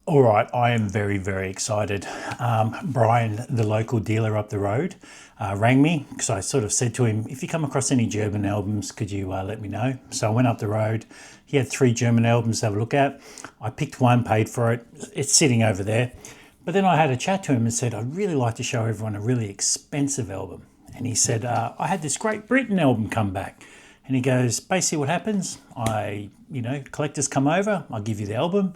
All right, I am very, very excited. Brian, the local dealer up the road, rang me because I sort of said to him, if you come across any German albums, could you let me know? So I went up the road. He had 3 German albums to have a look at. I picked one, paid for it. It's sitting over there. But then I had a chat to him and said, I'd really like to show everyone a really expensive album. And he said, I had this Great Britain album come back. And he goes, basically what happens, collectors come over, I'll give you the album.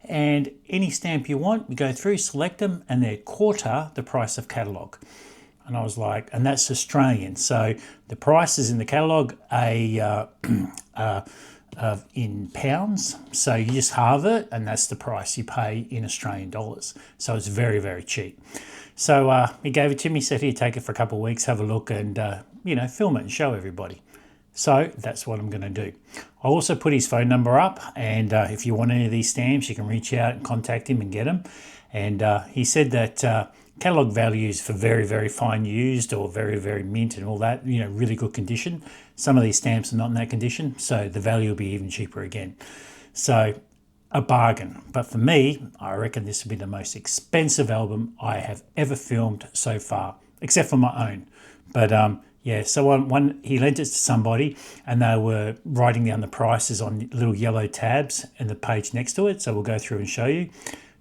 And any stamp you want, you go through, select them, and they're quarter the price of catalogue. And I was like, and that's Australian. So the prices in the catalogue are in pounds. So you just halve it, and that's the price you pay in Australian dollars. So it's very, very cheap. So he gave it to me, said, here, take it for a couple of weeks, have a look, and, film it and show everybody. So that's what I'm going to do. I also put his phone number up, and if you want any of these stamps, you can reach out and contact him and get them. And he said that catalogue values for very, very fine used or very, very mint and all that, really good condition. Some of these stamps are not in that condition, so the value will be even cheaper again. So a bargain. But for me, I reckon this will be the most expensive album I have ever filmed so far, except for my own. But so he lent it to somebody, and they were writing down the prices on little yellow tabs and the page next to it. So we'll go through and show you,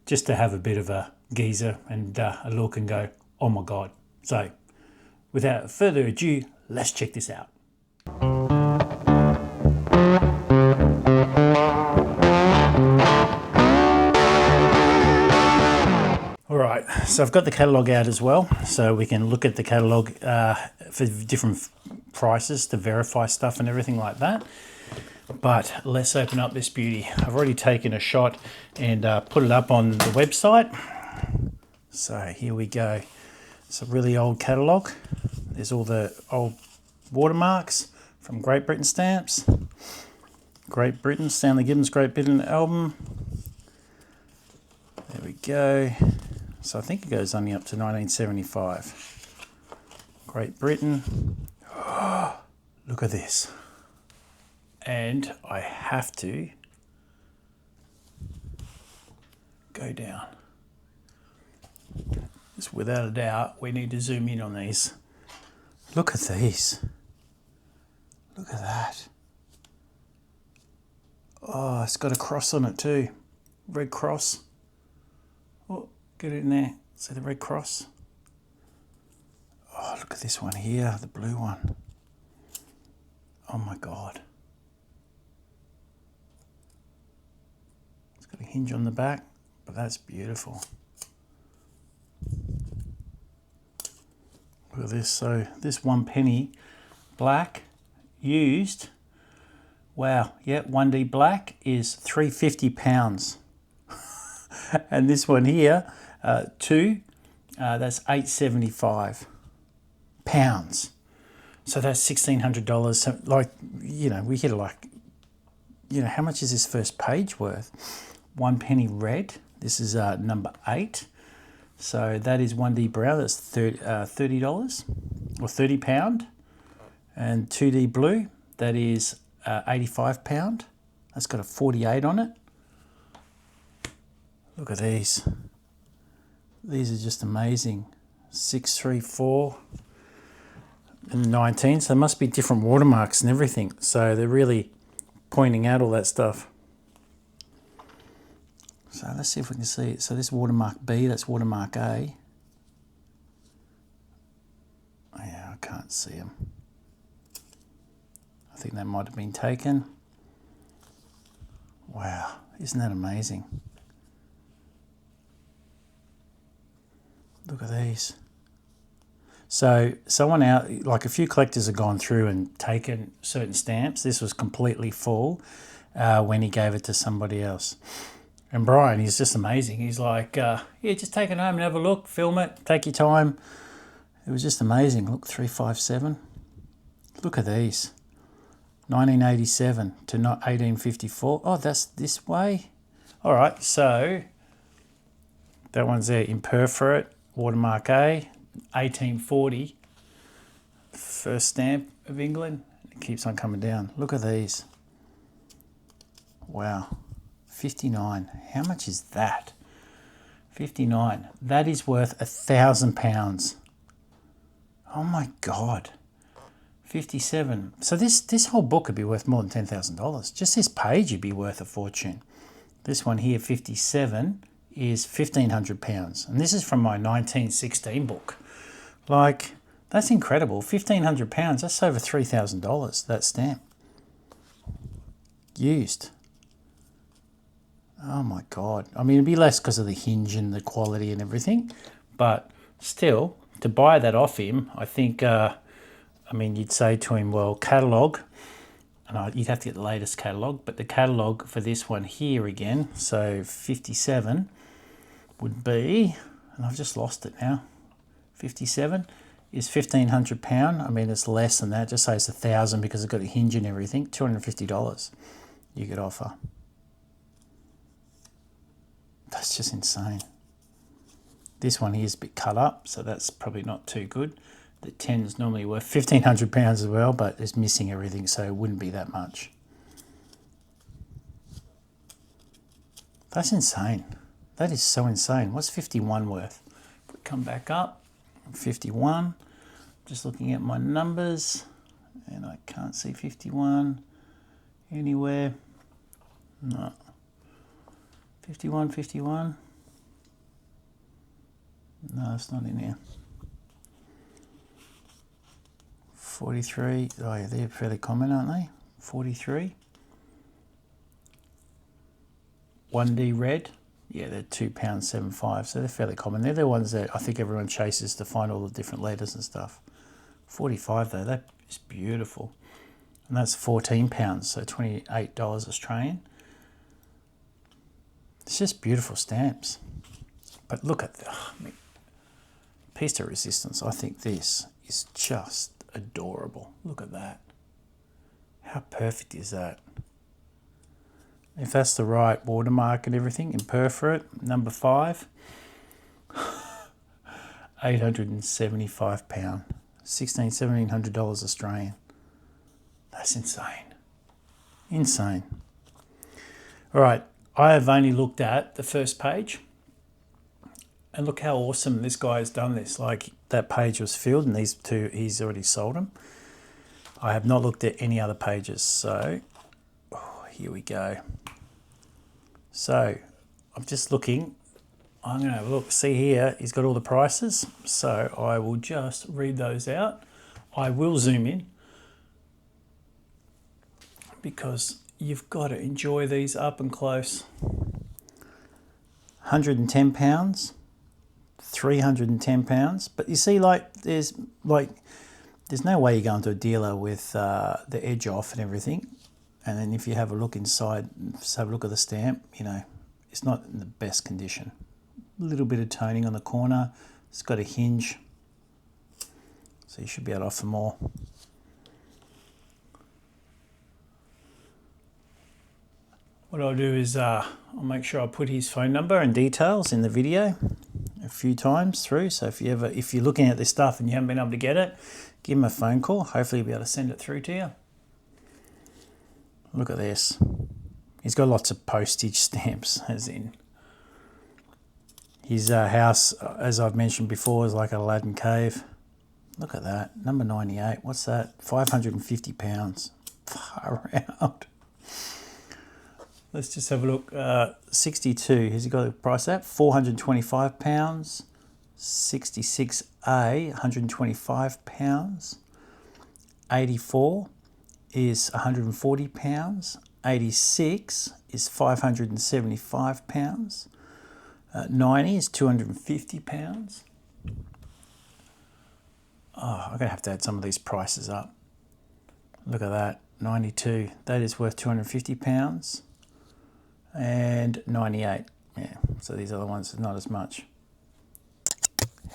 just to have a bit of a geezer and a look and go, oh my God. So without further ado, let's check this out. Alright, so I've got the catalogue out as well, so we can look at the catalogue for different prices to verify stuff and everything like that. But let's open up this beauty. I've already taken a shot and put it up on the website. So here we go. It's a really old catalogue. There's all the old watermarks from Great Britain stamps. Great Britain, Stanley Gibbons Great Britain album. There we go. So I think it goes only up to 1975. Great Britain. Oh, look at this. And I have to go down. Just without a doubt, we need to zoom in on these. Look at these. Look at that. Oh, it's got a cross on it too. Red cross. Oh, get it in there. See the red cross? Oh, look at this one here, the blue one. Oh my God. It's got a hinge on the back, but that's beautiful. Look at this. So this 1 penny black used, wow, yeah, 1D black is £350. And this one here, 2, that's £875. So that's $1,600. So we hit how much is this first page worth? 1 penny red. This is number 8. So that is 1D brown. That's $30 or £30. And 2D blue, that is £85. That's got a 48 on it. Look at these. These are just amazing. 634 and 19. So there must be different watermarks and everything. So they're really pointing out all that stuff. So let's see if we can see it. So this watermark B, that's watermark A. Oh yeah, I can't see them. I think that might have been taken. Wow, isn't that amazing? Look at these. So someone out, like a few collectors have gone through and taken certain stamps. This was completely full when he gave it to somebody else. And Brian, he's just amazing. He's like, just take it home and have a look, film it, take your time. It was just amazing. Look, 357. Look at these. 1987 to 1854. Oh, that's this way. All right, so that one's there, imperforate, watermark A, 1840. First stamp of England. It keeps on coming down. Look at these. Wow. 59. How much is that? 59. That is worth £1,000. Oh my God. 57. So this whole book could be worth more than $10,000. Just this page would be worth a fortune. This one here, 57, is £1,500. And this is from my 1916 book. Like, that's incredible. £1,500, that's over $3,000, that stamp. Used. Oh my God. I mean, it'd be less because of the hinge and the quality and everything. But still, to buy that off him, I think... I mean, you'd say to him, well, catalogue, and you'd have to get the latest catalogue, but the catalogue for this one here again, so 57 would be, and I've just lost it now, 57 is £1,500. I mean, it's less than that, just say it's 1,000 because it's got a hinge and everything, $250 you could offer. That's just insane. This one here is a bit cut up, so that's probably not too good. The 10 is normally worth £1,500 as well, but it's missing everything, so it wouldn't be that much. That's insane. That is so insane. What's 51 worth? If we come back up, 51. Just looking at my numbers, and I can't see 51 anywhere. No. 51, 51. No, it's not in here. 43, oh yeah, they're fairly common, aren't they? 43. 1D red, yeah, they're £2.75, so they're fairly common. They're the ones that I think everyone chases to find all the different letters and stuff. 45 though, that is beautiful. And that's £14, so $28 Australian. It's just beautiful stamps. But look at the piece de resistance. I think this is just adorable. Look at that. How perfect is that? If that's the right watermark and everything, imperforate, number 5, £875, $1,700 Australian. That's insane. Insane. All right, I have only looked at the first page. And look how awesome this guy has done this. Like, that page was filled and these two, he's already sold them. I have not looked at any other pages. So, here we go. So, I'm just looking. I'm going to have a look. See here, he's got all the prices. So, I will just read those out. I will zoom in because you've got to enjoy these up and close. £110. £310, but you see, like there's no way you're going to a dealer with the edge off and everything, and then if you have a look inside, just have a look at the stamp, you know, it's not in the best condition. A little bit of toning on the corner, it's got a hinge, so you should be able to offer more. What I'll do is I'll make sure I put his phone number and details in the video a few times through. So if you're looking at this stuff and you haven't been able to get it, give him a phone call. Hopefully he'll be able to send it through to you. Look at this. He's got lots of postage stamps, as in. His house, as I've mentioned before, is like an Aladdin cave. Look at that. Number 98. What's that? £550. Far out. Let's just have a look. 62. Has he got a price at? £425. 66A, £125. 84 is £140. 86 is £575. 90 is £250. Oh, I'm going to have to add some of these prices up. Look at that. 92. That is worth £250. And 98. Yeah, so these other ones are not as much.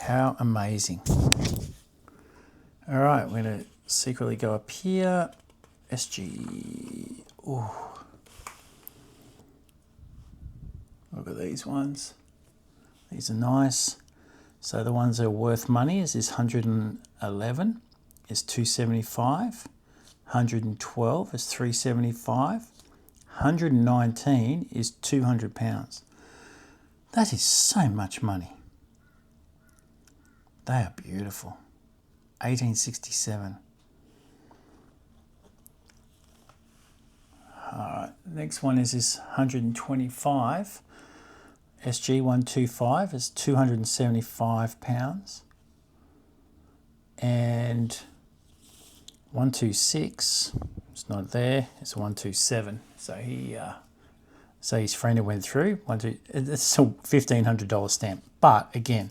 How amazing. All right, we're going to secretly go up here. SG. Ooh. Look at these ones. These are nice. So the ones that are worth money is this 111 is 275. 112 is 375. 119 is £200. That is so much money. They are beautiful. 1867. Alright, next one is this 125 SG125 is £275, and 126, it's not there, it's 127. So so his friend who went through, it's a $1,500 stamp, but again,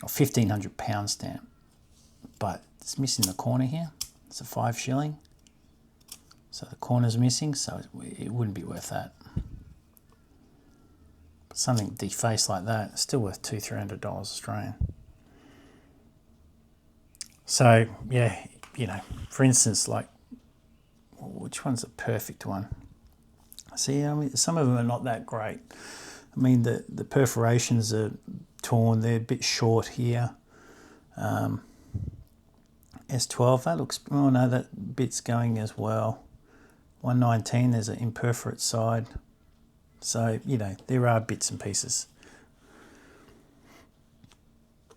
a £1,500 stamp, but it's missing the corner here. It's a 5 shilling, so the corner's missing, so it wouldn't be worth that. But something defaced like that, it's still worth $200-300 Australian. So yeah, you know, for instance, like, which one's the perfect one? See, I mean, some of them are not that great. I mean, the perforations are torn, they're a bit short here. S12, that looks, oh no, that bit's going as well. 119, there's an imperforate side. So, you know, there are bits and pieces.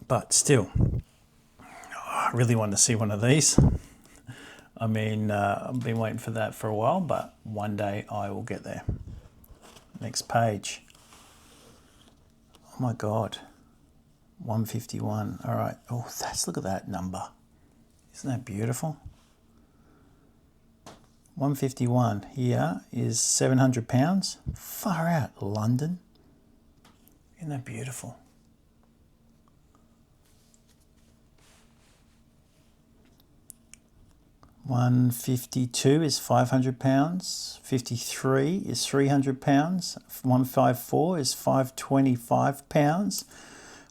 But still, I really want to see one of these. I mean, I've been waiting for that for a while, but one day I will get there. Next page. Oh my God. 151. All right. Oh, look at that number. Isn't that beautiful? 151 here is £700. Far out, London. Isn't that beautiful? £152 is £500. 53 is £300. 154 is £525.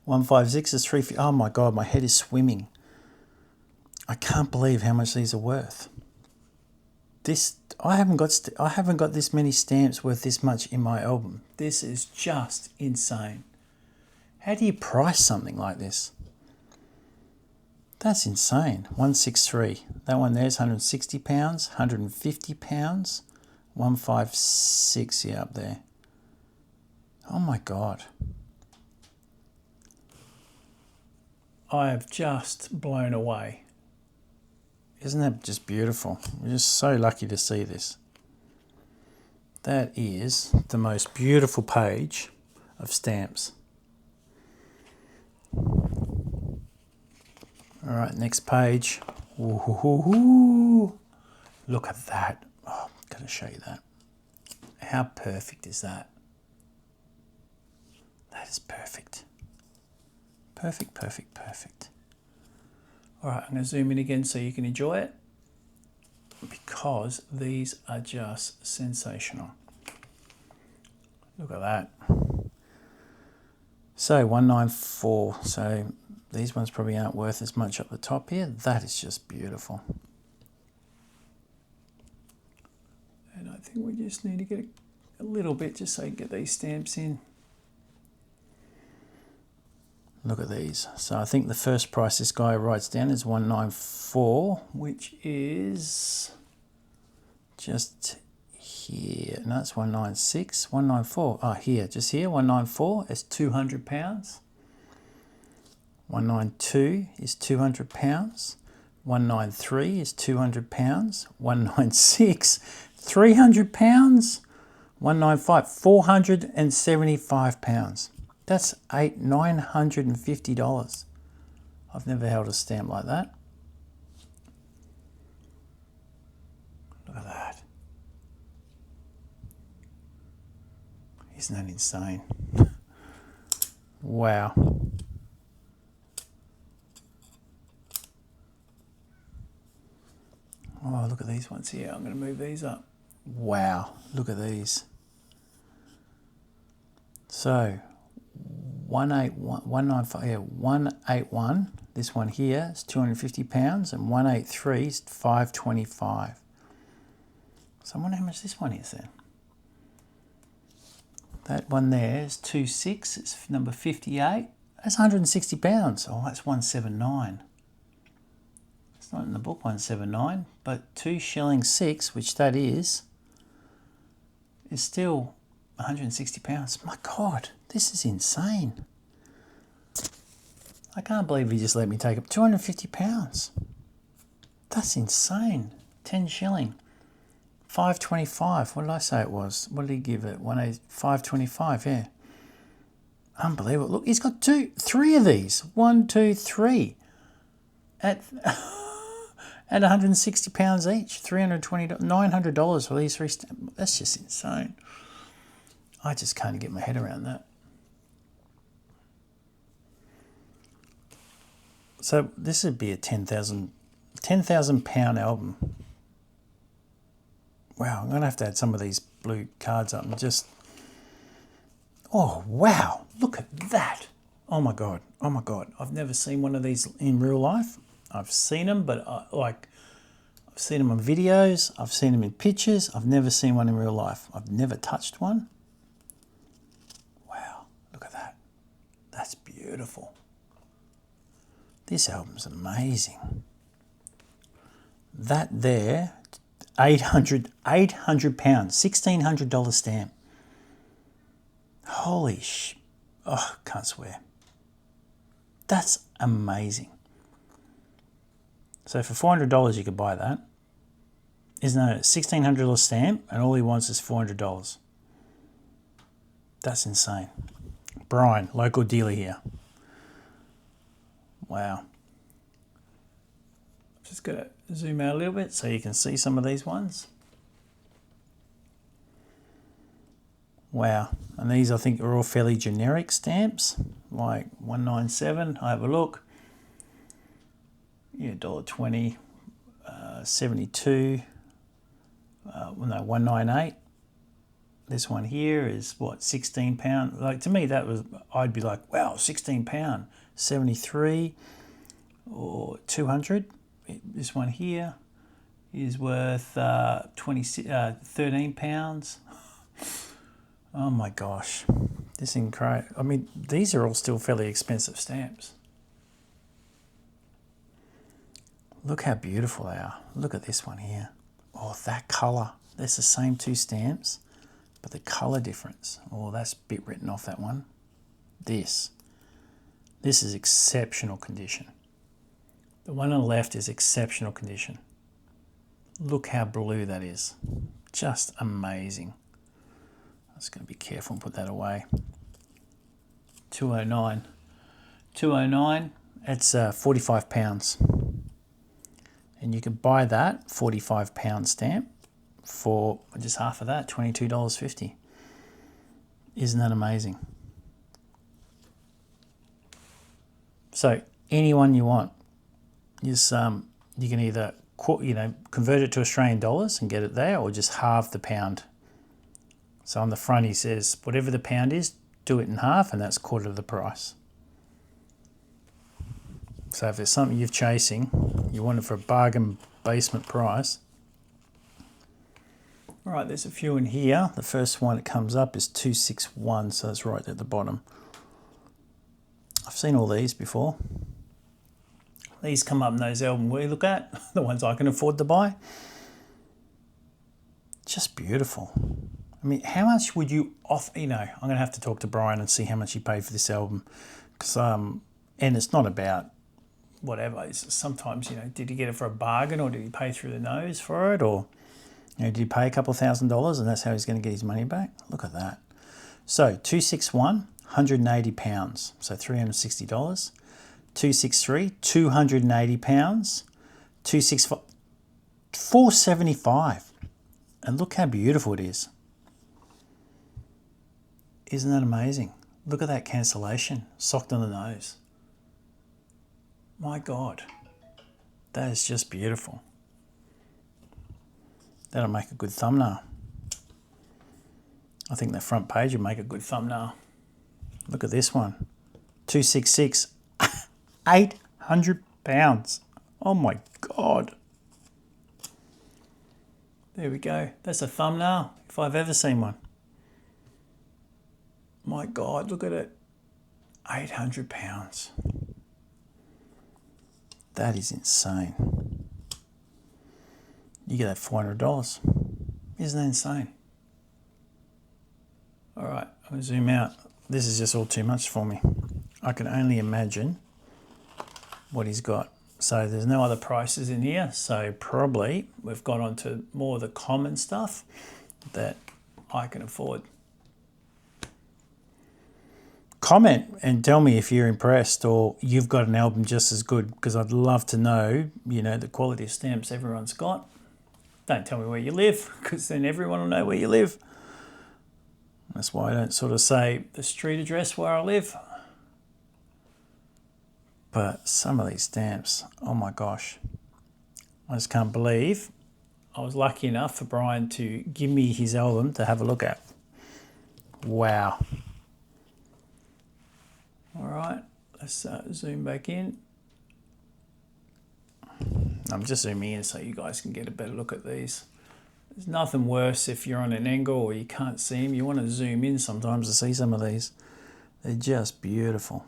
156 is £350. Oh my God, my head is swimming. I can't believe how much these are worth. I haven't got this many stamps worth this much in my album. This is just insane. How do you price something like this? That's insane. 163. That one there is £160, £150, 156 up there. Oh my God. I have just blown away. Isn't that just beautiful? We're just so lucky to see this. That is the most beautiful page of stamps. All right, next page. Ooh, look at that. Oh, I'm going to show you that. How perfect is that? That is perfect. Perfect, perfect, perfect. All right, I'm going to zoom in again so you can enjoy it, because these are just sensational. Look at that. So 194. So these ones probably aren't worth as much up the top here. That is just beautiful. And I think we just need to get a little bit just so you can get these stamps in. Look at these. So I think the first price this guy writes down is 194, which is just here. No, it's 196, 194. Oh, here, just here, 194 is £200. 192 is £200. 193 is £200. 196, £300. 195, £475. That's $950. I've never held a stamp like that. Look at that. Isn't that insane? Wow. Oh, look at these ones here. I'm going to move these up. Wow. Look at these. So 181, this one here is £250, and 183 is $525. So I wonder how much this one is then. That one there is 26, it's number 58. That's £160. Oh, that's 179. It's not in the book, 179, but 2 shillings 6, which that is still £160. My God, this is insane. I can't believe he just let me take it. £250. That's insane. 10 shilling. 5.25. What did I say it was? What did he give it? 5.25. Yeah. Unbelievable. Look, he's got three of these. 1, 2, 3. At £160 each. $320, $900 for these three stamps. That's just insane. I just can't get my head around that. So this would be a £10,000 album. Wow, I'm going to have to add some of these blue cards up and just... Oh, wow, look at that. Oh my God, oh my God. I've never seen one of these in real life. I've seen them, but I've seen them on videos. I've seen them in pictures. I've never seen one in real life. I've never touched one. Wow, look at that. That's beautiful. This album's amazing. That there, £800, $1,600 stamp. Holy oh, can't swear. That's amazing. So for $400 you could buy that. Isn't that a $1,600 stamp and all he wants is $400? That's insane. Brian, local dealer here. Wow. Just got to zoom out a little bit so you can see some of these ones. Wow. And these I think are all fairly generic stamps, like 197. I have a look. Yeah, $1.20, 72. No, 198. This one here is what, £16. Like to me, that was, I'd be like, wow, £16, 73 or 200. This one here is worth £13. Oh my gosh, this is incredible. I mean, these are all still fairly expensive stamps. Look how beautiful they are. Look at this one here. Oh, that colour. That's the same two stamps, but the colour difference. Oh, that's a bit written off that one. This is exceptional condition. The one on the left is exceptional condition. Look how blue that is. Just amazing. I'm just going to be careful and put that away. 209. 209, it's £45. And you can buy that £45 stamp for just half of that, $22.50. Isn't that amazing? So anyone you want, is you can either convert it to Australian dollars and get it there, or just halve the pound. So on the front he says whatever the pound is, do it in half, and that's quarter of the price. So if there's something you're chasing, you want it for a bargain basement price. All right, there's a few in here. The first one that comes up is 261, so that's right at the bottom. I've seen all these before. These come up in those albums we look at, the ones I can afford to buy. Just beautiful. I mean, how much would you offer? I'm going to have to talk to Brian and see how much he paid for this album. Because, and it's not about whatever. It's sometimes, did he get it for a bargain, or did he pay through the nose for it? Or, did he pay a couple $1,000 and that's how he's going to get his money back? Look at that. So, 261, £180, so $360. 263, £280. 265, $475. And look how beautiful it is. Isn't that amazing? Look at that cancellation, socked on the nose. My God, that is just beautiful. That'll make a good thumbnail. I think the front page would make a good thumbnail. Look at this one, 266. £800. Oh my God. There we go. That's a thumbnail if I've ever seen one. My God, look at it. £800. That is insane. You get that $400. Isn't that insane? All right, I'm going to zoom out. This is just all too much for me. I can only imagine what he's got. So there's no other prices in here. So probably we've got onto more of the common stuff that I can afford. Comment and tell me if you're impressed or you've got an album just as good, because I'd love to know, you know, the quality of stamps everyone's got. Don't tell me where you live, because then everyone will know where you live. That's why I don't sort of say the street address where I live. But some of these stamps, oh my gosh. I just can't believe I was lucky enough for Brian to give me his album to have a look at. Wow. All right, let's zoom back in. I'm just zooming in so you guys can get a better look at these. There's nothing worse if you're on an angle or you can't see them. You want to zoom in sometimes to see some of these. They're just beautiful.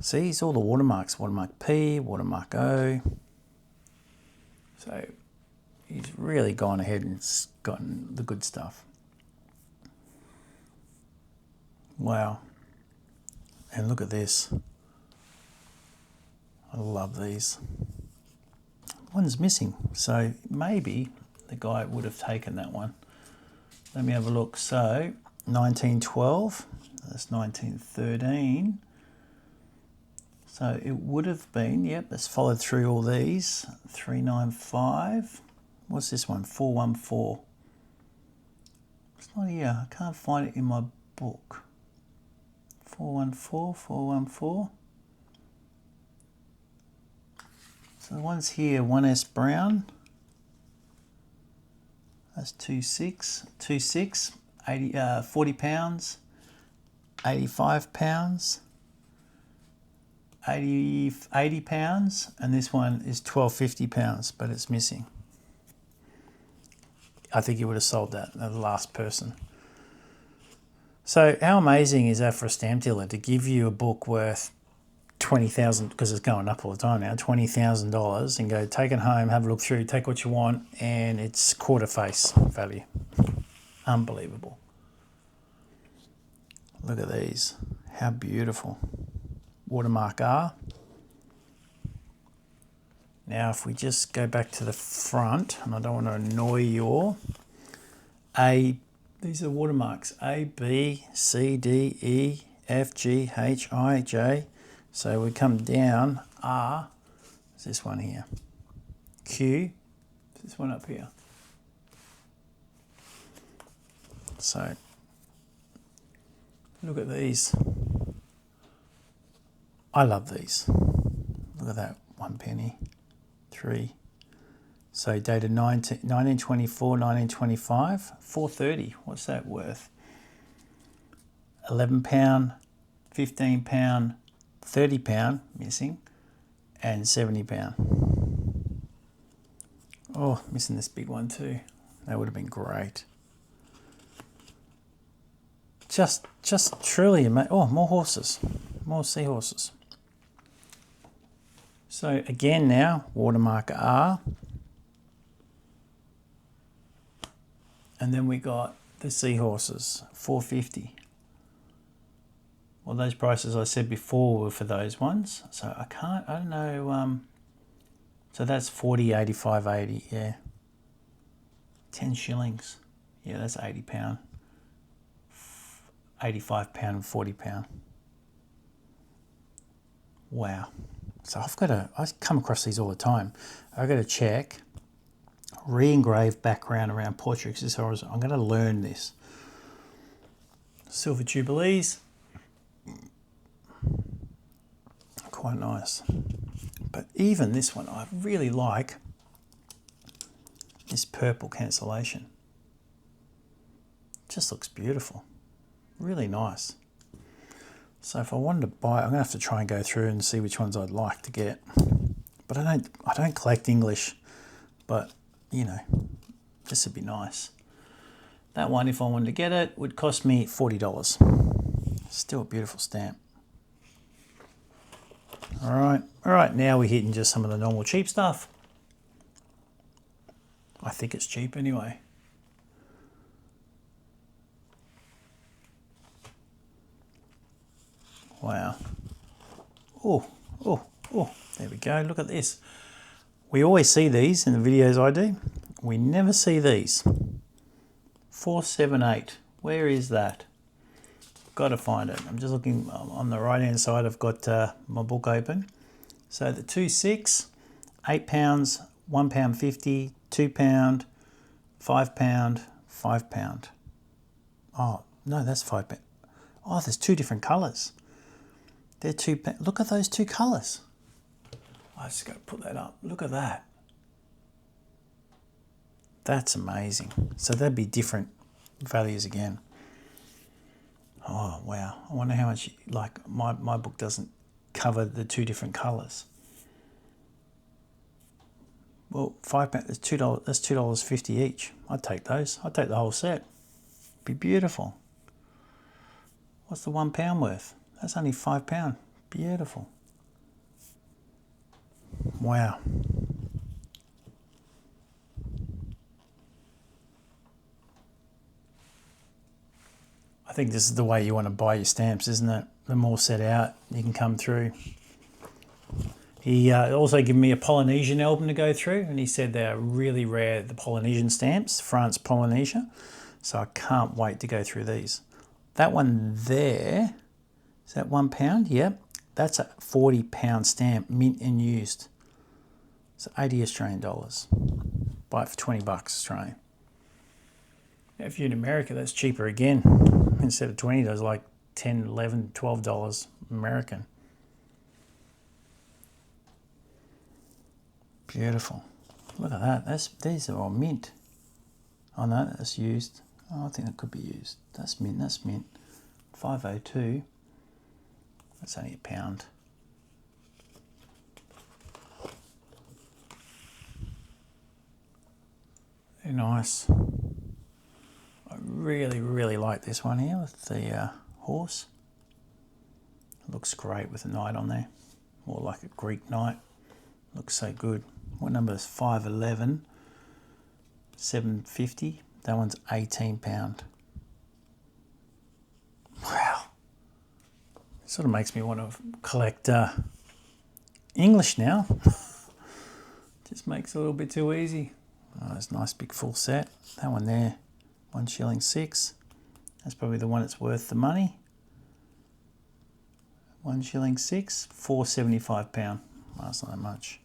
See, it's all the watermarks. Watermark P, watermark O. So he's really gone ahead and gotten the good stuff. Wow. And look at this. I love these. One's missing, so maybe the guy would have taken that one. Let me have a look. So 1912, that's 1913. So it would have been, yep, let's follow through all these. 395. What's this one? 414. It's not here. I can't find it in my book. 414, 414. So the one's here, 1S Brown. That's 26, 26, 40 pounds, 85 pounds, 80 pounds, and this one is 1250 pounds, but it's missing. I think you would have sold that, the last person. So how amazing is that for a stamp dealer to give you a book worth $20,000, because it's going up all the time now, $20,000, and go take it home, have a look through, take what you want, and it's quarter face value. Unbelievable. Look at these. How beautiful. Watermark R. Now if we just go back to the front, and I don't want to annoy you all, these are watermarks A, B, C, D, E, F, G, H, I, J. So we come down, R, is this one here. Q, is this one up here. So look at these. I love these. Look at that, 1 penny, 3. So dated 1924, 1925, 430. What's that worth? 11 pound, 15 pound, 30 pound missing, and 70 pound. Oh, missing this big one too. That would have been great. Just truly amazing. Oh, more horses, more seahorses. So again now, watermark R. And then we got the seahorses, 450. Well, those prices I said before were for those ones. So I don't know. So that's 40, 85, 80, yeah. 10 shillings. Yeah, that's 80 pound. 85 pound and 40 pound. Wow. So I come across these all the time. I've got to check. Re-engraved background around portraits. I'm going to learn this. Silver Jubilees. Quite nice. But even this one, I really like this purple cancellation. Just looks beautiful. Really nice. So if I wanted to buy, I'm going to have to try and go through and see which ones I'd like to get. But I don't collect English, but you know, this would be nice. That one, if I wanted to get it, would cost me $40. Still a beautiful stamp. All right, now we're hitting just some of the normal cheap stuff. I think it's cheap anyway. Wow. Oh, oh, oh, there we go. Look at this. We always see these in the videos I do. We never see these. 478. Where is that? Got to find it. I'm just looking on the right hand side. I've got my book open. So the 2.6, 8 pounds, £1.50, £2, £5, £5. Oh no, that's £5. Oh, there's two different colours. They're £2. Look at those two colours. I just got to put that up. Look at that. That's amazing. So that'd be different values again. Oh wow! I wonder how much. Like my book doesn't cover the two different colours. Well, £5. That's $2. That's $2.50 each. I'd take those. I'd take the whole set. Be beautiful. What's the £1 worth? That's only £5. Beautiful. Wow. I think this is the way you want to buy your stamps, isn't it? The more set out, you can come through. He also gave me a Polynesian album to go through, and he said they're really rare, the Polynesian stamps, France, Polynesia. So I can't wait to go through these. That one there, is that £1? Yep. That's a £40 stamp, mint and used. It's 80 Australian dollars. Buy it for 20 bucks Australian. If you're in America, that's cheaper again. Instead of 20, there's like 10, 11, $12 American. Beautiful. Look at that. These are all mint. Oh no, that's used. Oh, I think that could be used. That's mint. That's mint. 502. That's only £1. Very nice. I really, really like this one here with the horse. It looks great with a knight on there. More like a Greek knight. Looks so good. What number is 511? 750. That one's £18. Wow. It sort of makes me want to collect English now. Just makes it a little bit too easy. Oh, that's a nice big full set. That one there, £1.06. That's probably the one that's worth the money. £1.06, £4.75. Well, that's not that much.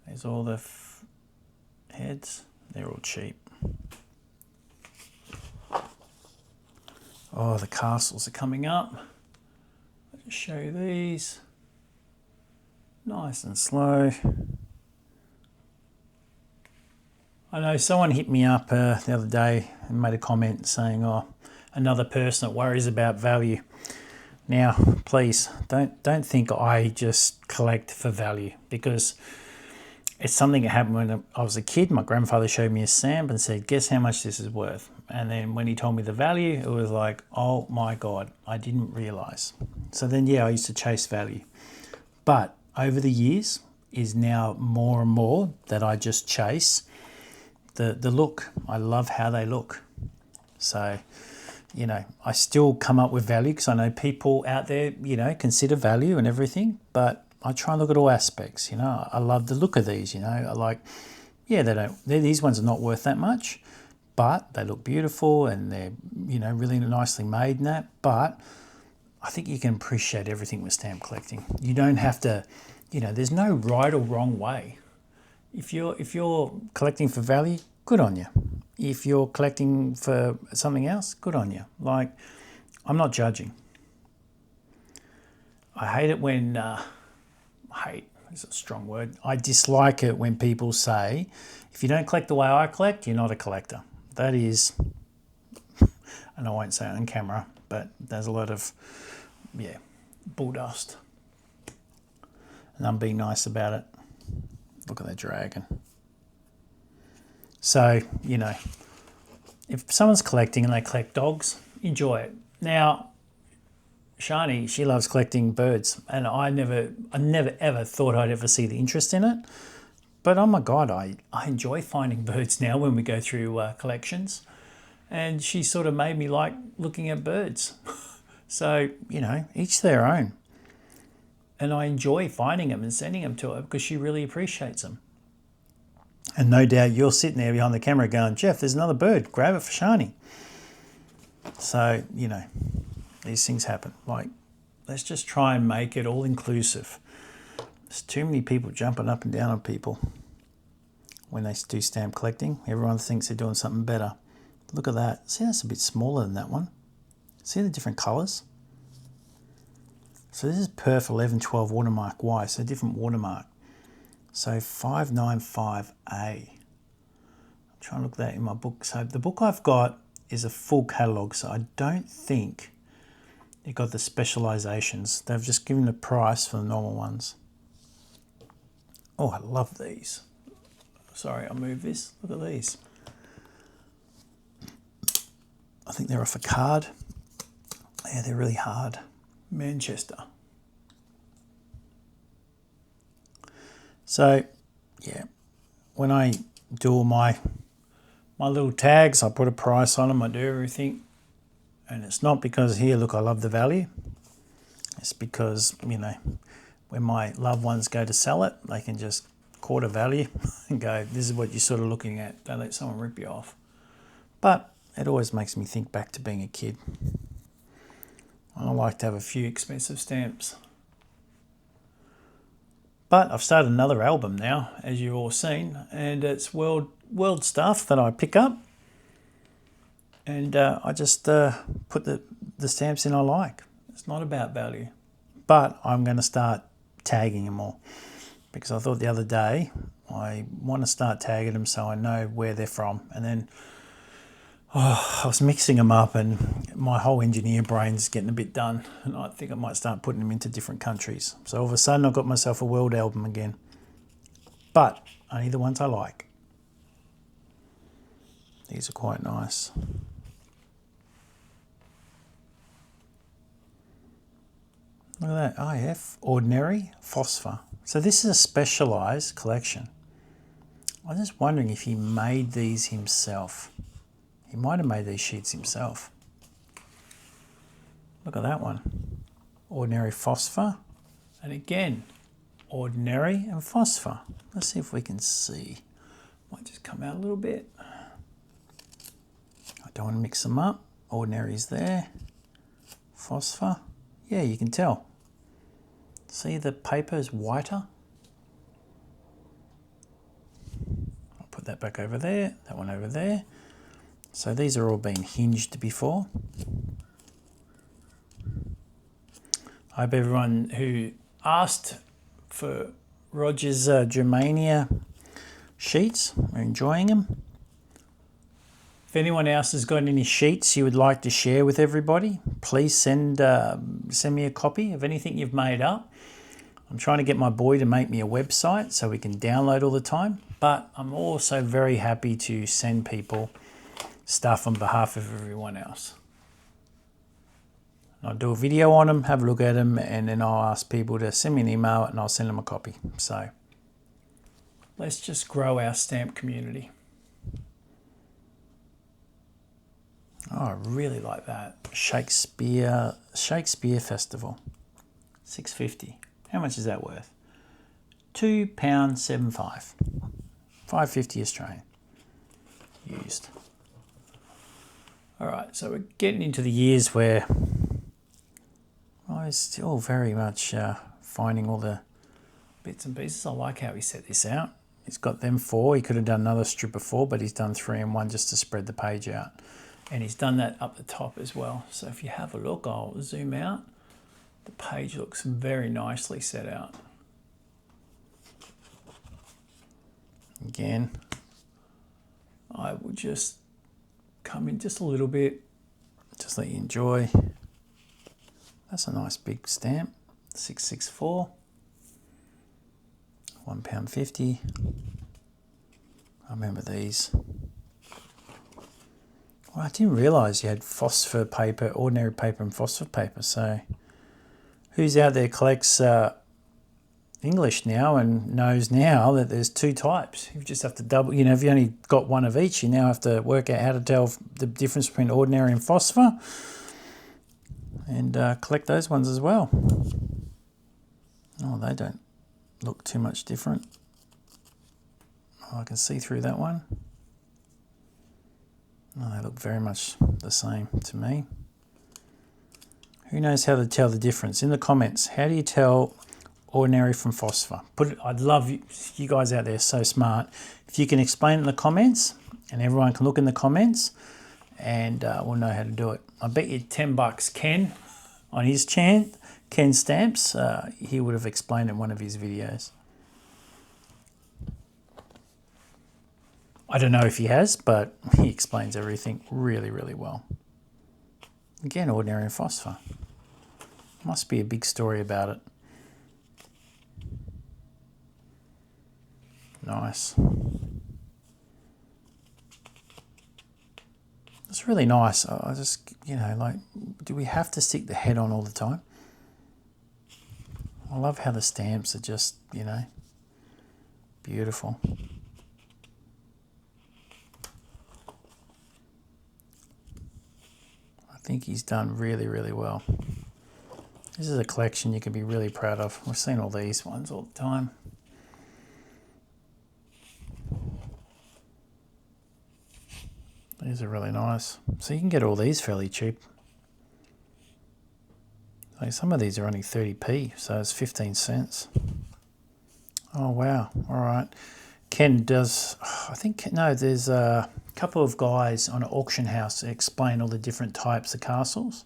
There's all the heads. They're all cheap. Oh, the castles are coming up. I'll just show you these. Nice and slow. I know someone hit me up the other day and made a comment saying, oh, another person that worries about value. Now, please, don't think I just collect for value, because it's something that happened when I was a kid. My grandfather showed me a stamp and said, guess how much this is worth? And then when he told me the value, it was like, oh my God, I didn't realise. So then, yeah, I used to chase value. But over the years is now more and more that I just chase the look. I love how they look. So, you know, I still come up with value because I know people out there, you know, consider value and everything, but I try and look at all aspects. You know, I love the look of these. You know, I like, yeah, these ones are not worth that much, but they look beautiful and they're, you know, really nicely made and that. But I think you can appreciate everything with stamp collecting. You don't have to, you know, there's no right or wrong way. If you're collecting for value, good on you. If you're collecting for something else, good on you. Like, I'm not judging. I hate it when hate is a strong word. I dislike it when people say, if you don't collect the way I collect, you're not a collector. That is, and I won't say it on camera, but there's a lot of, yeah, bull dust. And I'm being nice about it. Look at that dragon. So, you know, if someone's collecting and they collect dogs, enjoy it. Now, Shani, she loves collecting birds, and I never ever thought I'd ever see the interest in it. But oh my God, I enjoy finding birds now when we go through collections. and she sort of made me like looking at birds. So, you know, each their own. And I enjoy finding them and sending them to her because she really appreciates them. And no doubt you're sitting there behind the camera going, Jeff, there's another bird. Grab it for Shani. So, you know, these things happen. Like, let's just try and make it all inclusive. There's too many people jumping up and down on people when they do stamp collecting. Everyone thinks they're doing something better. Look at that. See, that's a bit smaller than that one. See the different colours? So this is Perf 1112 watermark Y, so different watermark. So 595A. I'm trying to look at that in my book. So the book I've got is a full catalogue, so I don't think it got the specialisations. They've just given the price for the normal ones. Oh, I love these. Sorry, I'll move this. Look at these. I think they're off a card. Yeah, they're really hard. Manchester. So, yeah, when I do all my little tags, I put a price on them, I do everything. And it's not because here, look, I love the value. It's because, you know, when my loved ones go to sell it, they can just quarter value and go, this is what you're sort of looking at. Don't let someone rip you off. But it always makes me think back to being a kid. I like to have a few expensive stamps. But I've started another album now, as you've all seen, and it's world stuff that I pick up. And I just put the stamps in I like. It's not about value. But I'm going to start tagging them all. Because I thought the other day, I want to start tagging them so I know where they're from. And then I was mixing them up and my whole engineer brain's getting a bit done. And I think I might start putting them into different countries. So all of a sudden I've got myself a world album again. But only the ones I like. These are quite nice. Look at that, IF, Ordinary, Phosphor. So this is a specialised collection. I'm just wondering if he made these himself. He might have made these sheets himself. Look at that one. Ordinary Phosphor. And again, Ordinary and Phosphor. Let's see if we can see. Might just come out a little bit. I don't want to mix them up. Ordinary's there. Phosphor. Yeah, you can tell. See the paper is whiter. I'll put that back over there. That one over there. So these are all been hinged before. I hope everyone who asked for Roger's Germania sheets are enjoying them. If anyone else has got any sheets you would like to share with everybody, please send me a copy of anything you've made up. I'm trying to get my boy to make me a website so we can download all the time, but I'm also very happy to send people stuff on behalf of everyone else. I'll do a video on them, have a look at them, and then I'll ask people to send me an email and I'll send them a copy. So let's just grow our stamp community. Oh, I really like that. Shakespeare Festival. $6.50. How much is that worth? £2.75. $5.50 Australian. Used. All right, so we're getting into the years where I was still very much finding all the bits and pieces. I like how he set this out. He's got them 4. He could have done another strip of 4, but he's done 3 and 1 just to spread the page out. And he's done that up the top as well. So if you have a look, I'll zoom out. The page looks very nicely set out. Again, I will just come in just a little bit, just let you enjoy. That's a nice big stamp, 664, £1.50. I remember these. Well, I didn't realise you had phosphor paper, ordinary paper and phosphor paper. So who's out there collects English now and knows now that there's two types. You just have to double, you know, if you only got one of each, you now have to work out how to tell the difference between ordinary and phosphor and collect those ones as well. Oh, they don't look too much different. Oh, I can see through that one. Oh, they look very much the same to me. Who knows how to tell the difference? In the comments, how do you tell ordinary from phosphor? I'd love you guys out there, so smart. If you can explain in the comments, and everyone can look in the comments, and we'll know how to do it. I bet you $10 Ken on his channel, Ken Stamps, he would have explained in one of his videos. I don't know if he has, but he explains everything really, really well. Again, ordinary and phosphor. Must be a big story about it. Nice. It's really nice. I just, you know, like, do we have to stick the head on all the time? I love how the stamps are just, you know, beautiful. I think he's done really, really well. This is a collection you can be really proud of. We've seen all these ones all the time. These are really nice. So you can get all these fairly cheap. Like some of these are only 30p, so it's 15 cents. Oh, wow. All right. Ken does, I think, no, there's a couple of guys on an auction house that explain all the different types of castles,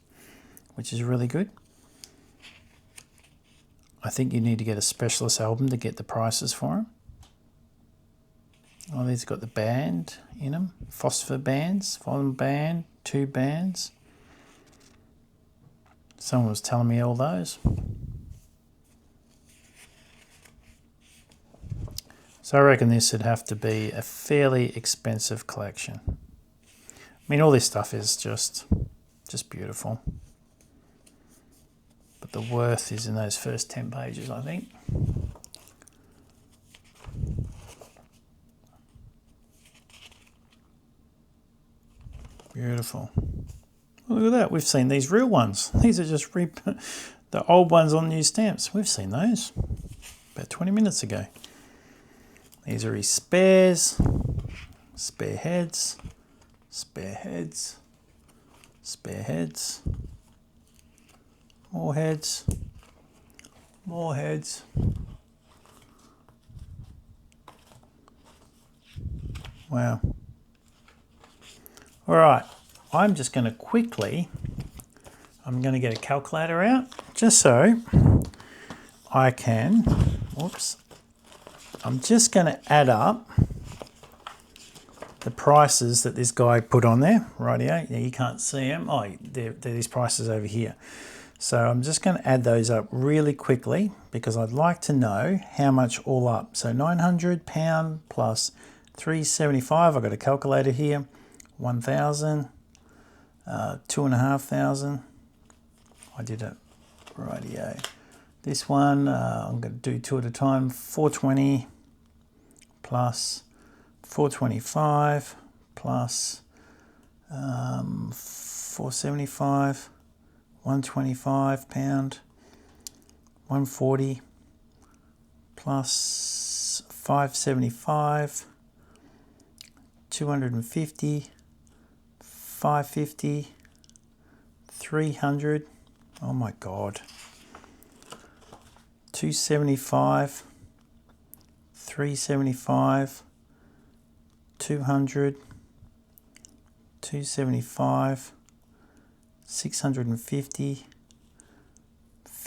which is really good. I think you need to get a specialist album to get the prices for them. Oh, these have got the band in them. Phosphor bands, volume band, 2 bands. Someone was telling me all those. So I reckon this would have to be a fairly expensive collection. I mean, all this stuff is just beautiful. But the worth is in those first 10 pages, I think. Beautiful. Look at that. We've seen these real ones. These are just the old ones on new stamps. We've seen those about 20 minutes ago. These are his spares, spare heads, spare heads, spare heads, more heads, more heads. Wow. All right, I'm just going to quickly, I'm going to get a calculator out just so I can, whoops, I'm just going to add up the prices that this guy put on there, rightio. Yeah, you can't see them. Oh, they're these prices over here. So I'm just going to add those up really quickly because I'd like to know how much all up. So £900 plus 375. I've got a calculator here. 1,000, 2,500. I did it rightio. This one I'm going to do 2 at a time. 420 plus 425 plus 475, 125 pound, 140 plus 575, 250, 550, 300, oh my God, 275, 375, 200, 275, 650,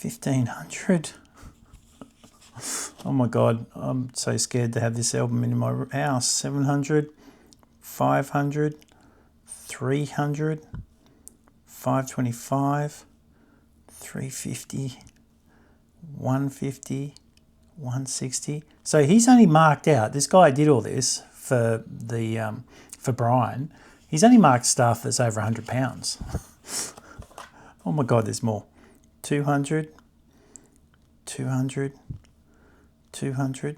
1,500. Oh my God, I'm so scared to have this album in my house. 700, 500, 300, 525, 350, 150, 160. So he's only marked out, this guy did all this for the for Brian. He's only marked stuff that's over £100. Oh my God, there's more. 200, 200, 200,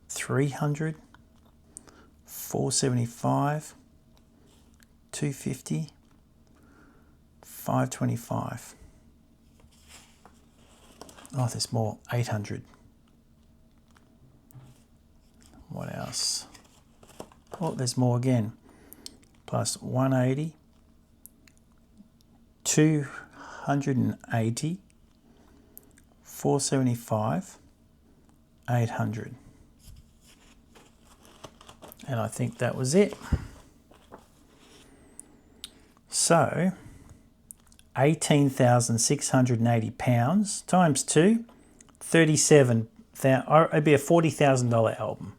300, 475, 250, 525. Oh, there's more. 800. What else? Oh, there's more again. Plus 180, 280, 475, 800. And I think that was it. So 18,680 pounds times 2, 37,000. It'd be a $40,000 album,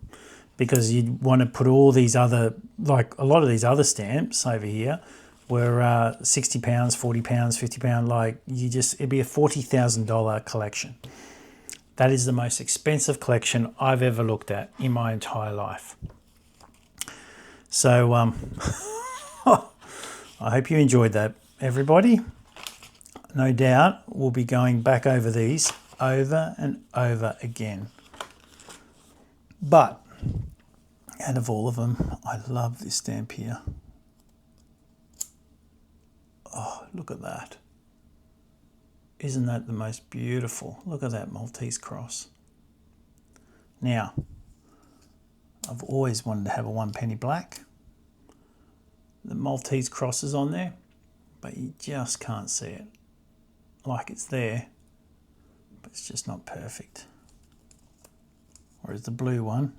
because you'd want to put all these other, like a lot of these other stamps over here were 60 pounds, 40 pounds, 50 pounds. Like it'd be a $40,000 collection. That is the most expensive collection I've ever looked at in my entire life. So I hope you enjoyed that, everybody. No doubt we'll be going back over these over and over again. But out of all of them, I love this stamp here. Oh, look at that. Isn't that the most beautiful? Look at that Maltese cross. Now, I've always wanted to have a 1 penny black. The Maltese cross is on there, but you just can't see it. Like it's there, but it's just not perfect. Whereas the blue one,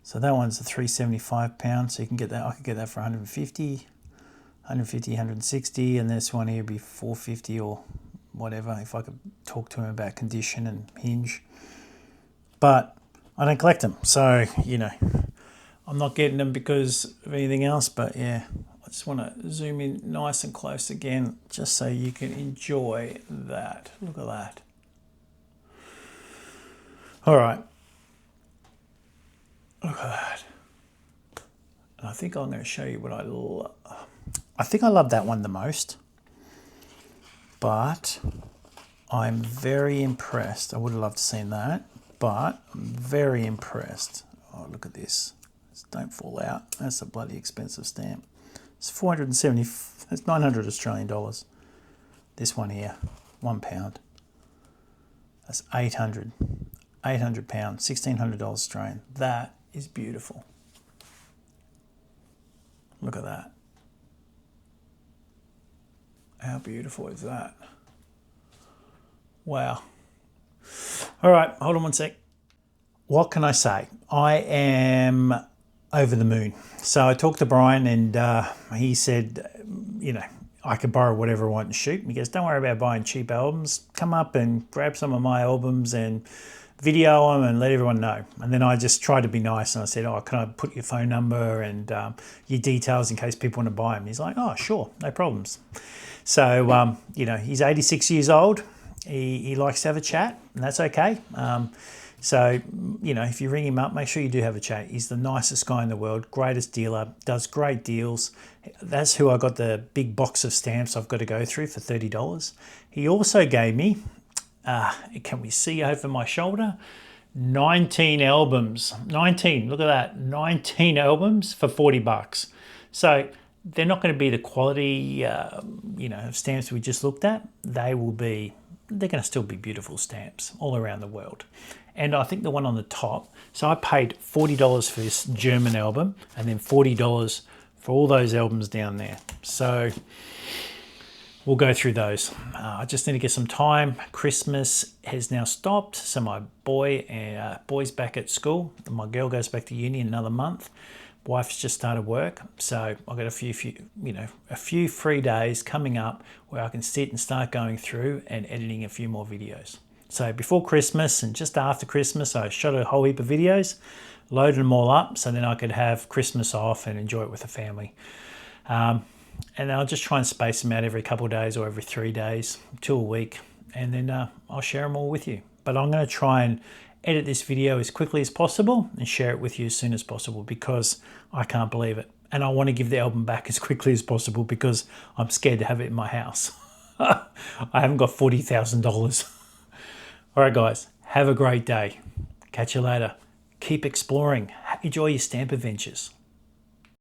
so that one's a £375, so you can get that. I could get that for 150, 160, and this one here would be 450 or whatever, if I could talk to him about condition and hinge. But I don't collect them, so you know, I'm not getting them because of anything else. But yeah, I just want to zoom in nice and close again, just so you can enjoy that. Look at that. All right. Look at that. And I think I'm going to show you what I love. I think I love that one the most, but I'm very impressed. I would have loved to seen that, but I'm very impressed. Oh, look at this. Just don't fall out. That's a bloody expensive stamp. It's 470, it's 900 Australian dollars. This one here, £1. That's 800 pounds, $1,600 Australian. That is beautiful. Look at that. How beautiful is that? Wow. All right, hold on one sec. What can I say? I am over the moon. So I talked to Brian, and he said, you know, I could borrow whatever I want and shoot. He goes, don't worry about buying cheap albums. Come up and grab some of my albums and video them and let everyone know. And then I just tried to be nice, and I said, oh, can I put your phone number and your details in case people want to buy them? He's like, oh, sure, no problems. So, you know, he's 86 years old. He likes to have a chat, and that's okay. So, you know, if you ring him up, make sure you do have a chat. He's the nicest guy in the world, greatest dealer, does great deals. That's who I got the big box of stamps I've got to go through for $30. He also gave me, can we see over my shoulder, 19 albums. 19, look at that, 19 albums for $40. So they're not going to be the quality, you know, of stamps we just looked at. They're going to still be beautiful stamps all around the world. And I think the one on the top, so I paid $40 for this German album, and then $40 for all those albums down there. So we'll go through those. I just need to get some time. Christmas has now stopped, so my boy's back at school. My girl goes back to uni in another month. Wife's just started work, so I've got a few free days coming up where I can sit and start going through and editing a few more videos. So before Christmas and just after Christmas, I shot a whole heap of videos, loaded them all up, so then I could have Christmas off and enjoy it with the family. And I'll just try and space them out every couple of days or every 3 days to a week, and then I'll share them all with you. But I'm going to try and edit this video as quickly as possible and share it with you as soon as possible, because I can't believe it. And I want to give the album back as quickly as possible because I'm scared to have it in my house. I haven't got $40,000. All right, guys, have a great day. Catch you later. Keep exploring. Enjoy your stamp adventures.